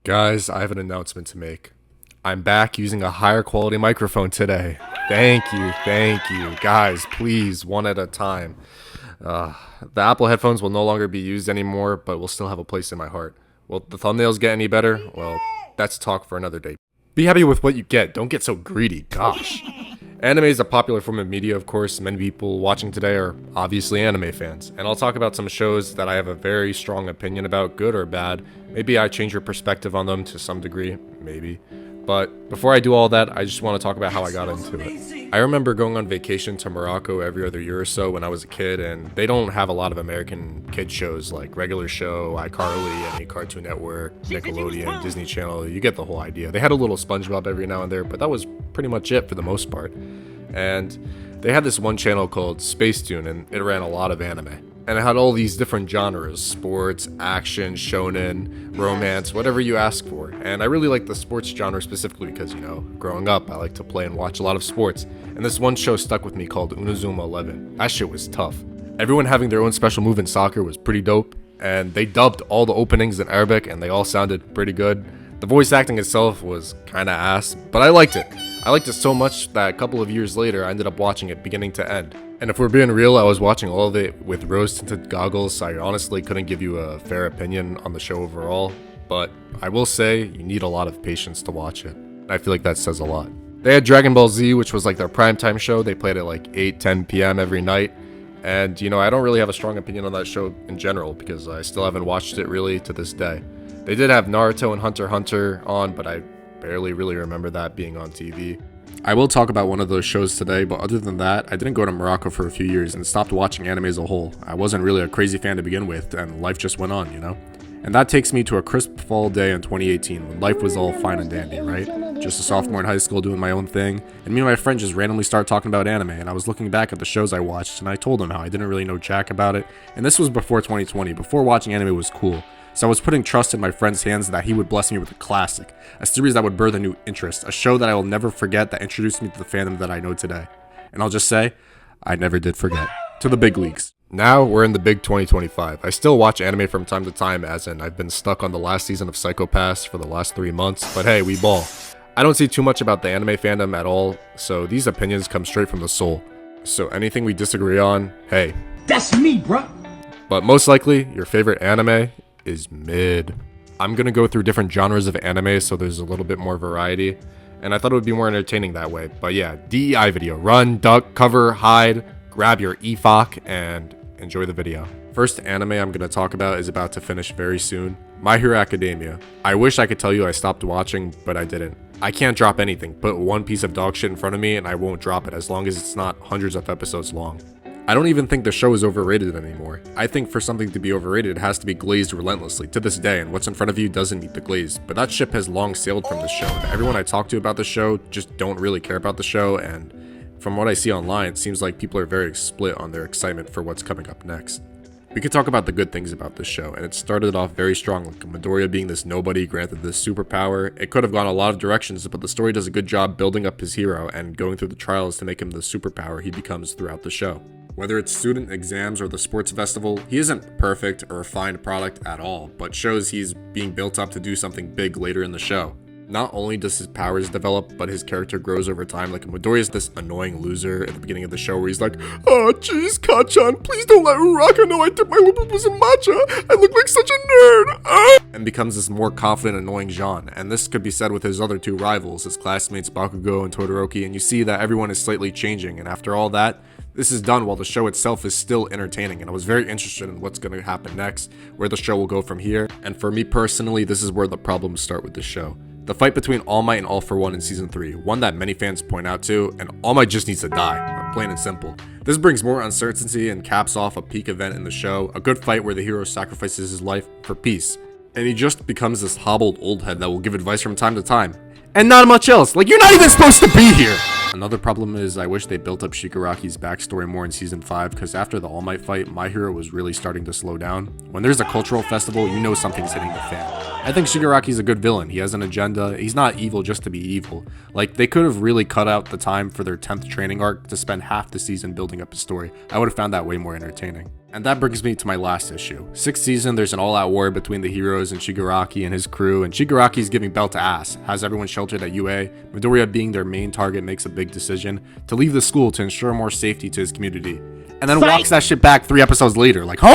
Guys, I have an announcement to make. I'm back using a higher quality microphone today. Thank you. Guys, please, one at a time. The Apple headphones will no longer be used anymore, but will still have a place in my heart. Will the thumbnails get any better? Well, that's talk for another day. Be happy with what you get. Don't get so greedy. Gosh. Anime is a popular form of media, of course. Many people watching today are obviously anime fans. And I'll talk about some shows that I have a very strong opinion about, good or bad. Maybe I change your perspective on them to some degree, maybe. But before I do all that, I just want to talk about how I got into it. I remember going on vacation to Morocco every other year or so when I was a kid, and they don't have a lot of American kid shows like Regular Show, iCarly, any Cartoon Network, Nickelodeon, Disney Channel. You get the whole idea. They had a little SpongeBob every now and there, but that was pretty much it for the most part. And they had this one channel called Spacetoon, and it ran a lot of anime. And it had all these different genres: sports, action, shonen, romance, whatever you ask for. And I really like the sports genre specifically because, growing up, I like to play and watch a lot of sports. And this one show stuck with me called Unizuma 11. That shit was tough. Everyone having their own special move in soccer was pretty dope. And they dubbed all the openings in Arabic, and they all sounded pretty good. The voice acting itself was kinda ass, but I liked it. I liked it so much that a couple of years later, I ended up watching it beginning to end. And if we're being real, I was watching all of it with rose-tinted goggles, so I honestly couldn't give you a fair opinion on the show overall. But I will say, you need a lot of patience to watch it. I feel like that says a lot. They had Dragon Ball Z, which was like their primetime show. They played at like 8, 10 p.m. every night. And, I don't really have a strong opinion on that show in general because I still haven't watched it really to this day. They did have Naruto and Hunter x Hunter on, but I barely really remember that being on TV. I will talk about one of those shows today, but other than that, I didn't go to Morocco for a few years and stopped watching anime as a whole. I wasn't really a crazy fan to begin with, and life just went on, And that takes me to a crisp fall day in 2018 when life was all fine and dandy, right? Just a sophomore in high school doing my own thing, and me and my friend just randomly started talking about anime, and I was looking back at the shows I watched, and I told him how I didn't really know jack about it, and this was before 2020, before watching anime was cool. So I was putting trust in my friend's hands that he would bless me with a classic, a series that would birth a new interest, a show that I will never forget that introduced me to the fandom that I know today. And I'll just say, I never did forget. To the big leagues. Now we're in the big 2025. I still watch anime from time to time, as in I've been stuck on the last season of Psycho Pass for the last 3 months, but hey, we ball. I don't see too much about the anime fandom at all, so these opinions come straight from the soul. So anything we disagree on, hey. That's me, bruh. But most likely, your favorite anime is mid. I'm gonna go through different genres of anime so there's a little bit more variety, and I thought it would be more entertaining that way. But yeah, DEI video. Run, duck, cover, hide, grab your EFOC, and enjoy the video. First anime I'm gonna talk about is about to finish very soon. My Hero Academia. I wish I could tell you I stopped watching, but I didn't. I can't drop anything. Put one piece of dog shit in front of me and I won't drop it as long as it's not hundreds of episodes long. I don't even think the show is overrated anymore. I think for something to be overrated, it has to be glazed relentlessly to this day, and what's in front of you doesn't meet the glaze. But that ship has long sailed from this show, and everyone I talk to about the show just don't really care about the show, and from what I see online, it seems like people are very split on their excitement for what's coming up next. We could talk about the good things about this show, and it started off very strong, like Midoriya being this nobody granted this superpower. It could have gone a lot of directions, but the story does a good job building up his hero and going through the trials to make him the superpower he becomes throughout the show. Whether it's student exams or the sports festival, he isn't perfect or a refined product at all, but shows he's being built up to do something big later in the show. Not only does his powers develop, but his character grows over time. Like Midoriya is this annoying loser at the beginning of the show where he's like, "Oh jeez, Kachan, please don't let Uraka know I dipped my lupus in matcha. I look like such a nerd." And becomes this more confident, annoying Jean. And this could be said with his other two rivals, his classmates Bakugo and Todoroki, and you see that everyone is slightly changing, and after all that, this is done while the show itself is still entertaining, and I was very interested in what's going to happen next, where the show will go from here, and for me personally, this is where the problems start with the show. The fight between All Might and All For One in Season 3, one that many fans point out to, and All Might just needs to die, plain and simple. This brings more uncertainty and caps off a peak event in the show, a good fight where the hero sacrifices his life for peace. And he just becomes this hobbled old head that will give advice from time to time. And not much else, like you're not even supposed to be here! Another problem is I wish they built up Shigaraki's backstory more in Season 5, because after the All Might fight, My Hero was really starting to slow down. When there's a cultural festival, you know something's hitting the fan. I think Shigaraki's a good villain. He has an agenda. He's not evil just to be evil. Like, they could have really cut out the time for their 10th training arc to spend half the season building up a story. I would have found that way more entertaining. And that brings me to my last issue. 6th season, there's an all-out war between the heroes and Shigaraki and his crew, and Shigaraki's giving bell to ass, has everyone sheltered at UA. Midoriya, being their main target, makes a big decision to leave the school to ensure more safety to his community, and then walks that shit back 3 episodes later, like, huh?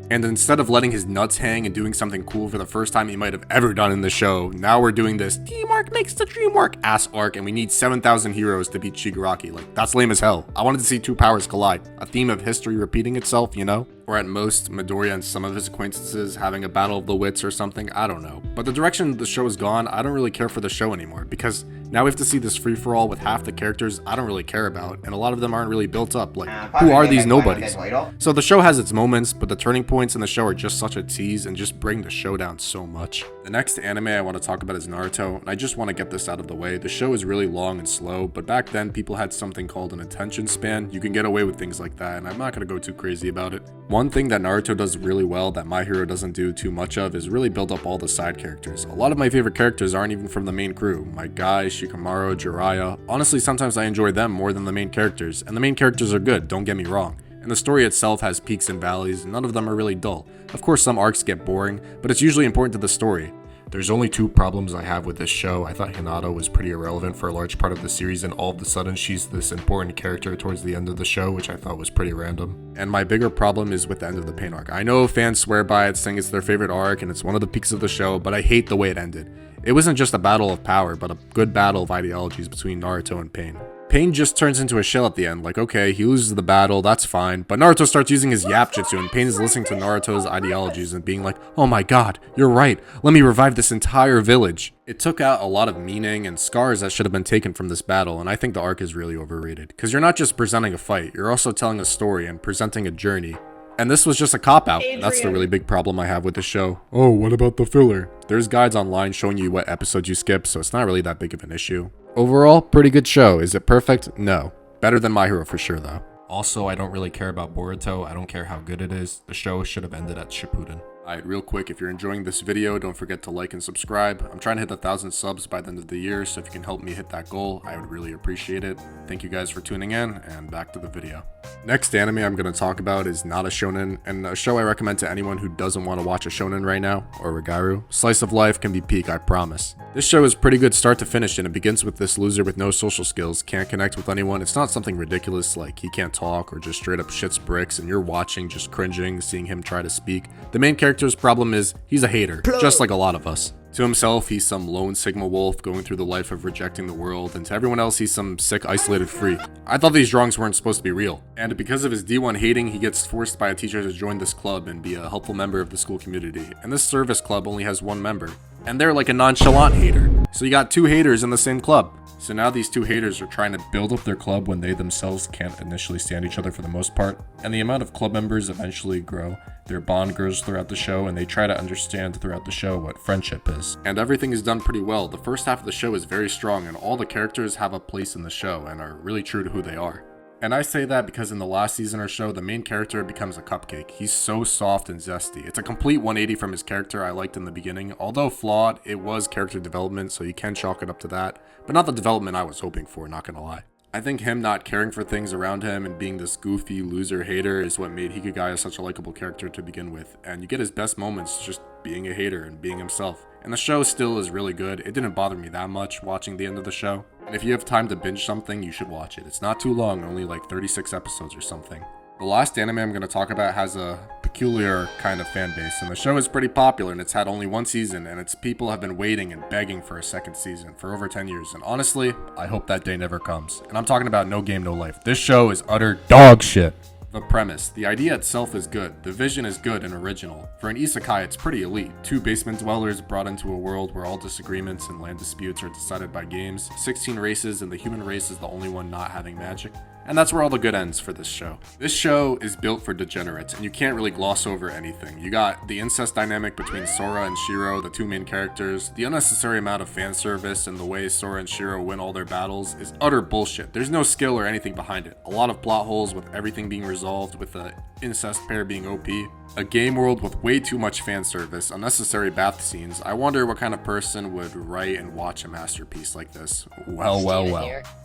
And instead of letting his nuts hang and doing something cool for the first time he might have ever done in the show, now we're doing this teamwork makes the dream work ass arc, and we need 7,000 heroes to beat Shigaraki. Like, that's lame as hell. I wanted to see two powers collide. A theme of history repeating itself, you know? Or at most, Midoriya and some of his acquaintances having a battle of the wits or something, I don't know. But the direction the show has gone, I don't really care for the show anymore, because now we have to see this free-for-all with half the characters I don't really care about, and a lot of them aren't really built up. Like, who are these nobodies? So the show has its moments, but the turning points in the show are just such a tease and just bring the show down so much. The next anime I want to talk about is Naruto, and I just want to get this out of the way. The show is really long and slow, but back then people had something called an attention span. You can get away with things like that, and I'm not going to go too crazy about it. One thing that Naruto does really well that My Hero doesn't do too much of is really build up all the side characters. A lot of my favorite characters aren't even from the main crew. My guy, Shikamaru, Jiraiya. Honestly, sometimes I enjoy them more than the main characters, and the main characters are good, don't get me wrong. And the story itself has peaks and valleys, and none of them are really dull. Of course, some arcs get boring, but it's usually important to the story. There's only 2 problems I have with this show. I thought Hinata was pretty irrelevant for a large part of the series, and all of a sudden she's this important character towards the end of the show, which I thought was pretty random. And my bigger problem is with the end of the Pain arc. I know fans swear by it, saying it's their favorite arc and it's one of the peaks of the show, but I hate the way it ended. It wasn't just a battle of power, but a good battle of ideologies between Naruto and Pain. Pain just turns into a shell at the end, like, okay, he loses the battle, that's fine, but Naruto starts using his Yap Jutsu, and Pain is listening to Naruto's ideologies and being like, oh my god, you're right, let me revive this entire village. It took out a lot of meaning and scars that should have been taken from this battle, and I think the arc is really overrated, because you're not just presenting a fight, you're also telling a story and presenting a journey. And this was just a cop-out, and that's the really big problem I have with the show. Oh, what about the filler? There's guides online showing you what episodes you skip, so it's not really that big of an issue. Overall, pretty good show. Is it perfect? No. Better than My Hero for sure, though. Also, I don't really care about Boruto. I don't care how good it is. The show should have ended at Shippuden. Alright, real quick, if you're enjoying this video, don't forget to like and subscribe. I'm trying to hit 1,000 subs by the end of the year, so if you can help me hit that goal, I would really appreciate it. Thank you guys for tuning in, and back to the video. Next anime I'm going to talk about is not a shonen, and a show I recommend to anyone who doesn't want to watch a shonen right now, or Rigaru. Slice of life can be peak, I promise. This show is pretty good start to finish, and it begins with this loser with no social skills, can't connect with anyone. It's not something ridiculous like he can't talk or just straight up shits bricks, and you're watching just cringing, seeing him try to speak. The main character's problem is he's a hater, just like a lot of us. To himself, he's some lone Sigma wolf going through the life of rejecting the world, and to everyone else, he's some sick, isolated freak. I thought these drawings weren't supposed to be real. And because of his D1 hating, he gets forced by a teacher to join this club and be a helpful member of the school community. And this service club only has 1 member, and they're like a nonchalant hater. So you got 2 haters in the same club. So now these 2 haters are trying to build up their club when they themselves can't initially stand each other for the most part. And the amount of club members eventually grow. Their bond grows throughout the show, and they try to understand throughout the show what friendship is. And everything is done pretty well. The first half of the show is very strong, and all the characters have a place in the show and are really true to who they are. And I say that because in the last season or so, the main character becomes a cupcake. He's so soft and zesty. It's a complete 180 from his character I liked in the beginning. Although flawed, it was character development, so you can chalk it up to that. But not the development I was hoping for, not gonna lie. I think him not caring for things around him and being this goofy loser hater is what made Hikigaya such a likable character to begin with. And you get his best moments just being a hater and being himself. And the show still is really good. It didn't bother me that much watching the end of the show. And if you have time to binge something, you should watch it. It's not too long, only like 36 episodes or something. The last anime I'm going to talk about has a peculiar kind of fan base, and the show is pretty popular, and it's had only 1 season, and its people have been waiting and begging for a 2nd season for over 10 years, and honestly, I hope that day never comes. And I'm talking about No Game No Life. This show is utter dog shit. The premise. The idea itself is good. The vision is good and original. For an isekai, it's pretty elite. 2 basement dwellers brought into a world where all disagreements and land disputes are decided by games, 16 races, and the human race is the only one not having magic. And that's where all the good ends for this show. This show is built for degenerates, and you can't really gloss over anything. You got the incest dynamic between Sora and Shiro, the 2 main characters. The unnecessary amount of fan service and the way Sora and Shiro win all their battles is utter bullshit. There's no skill or anything behind it. A lot of plot holes with everything being resolved with the incest pair being OP. A game world with way too much fan service, unnecessary bath scenes. I wonder what kind of person would write and watch a masterpiece like this. Well.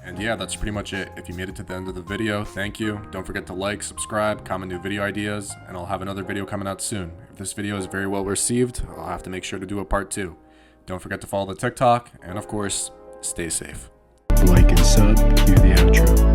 And yeah, that's pretty much it. If you made it to the end end of the video. Thank you. Don't forget to like, subscribe, comment new video ideas, and I'll have another video coming out soon. If this video is very well received, I'll have to make sure to do a part 2. Don't forget to follow the TikTok, and of course, stay safe. Like and sub, cue the outro.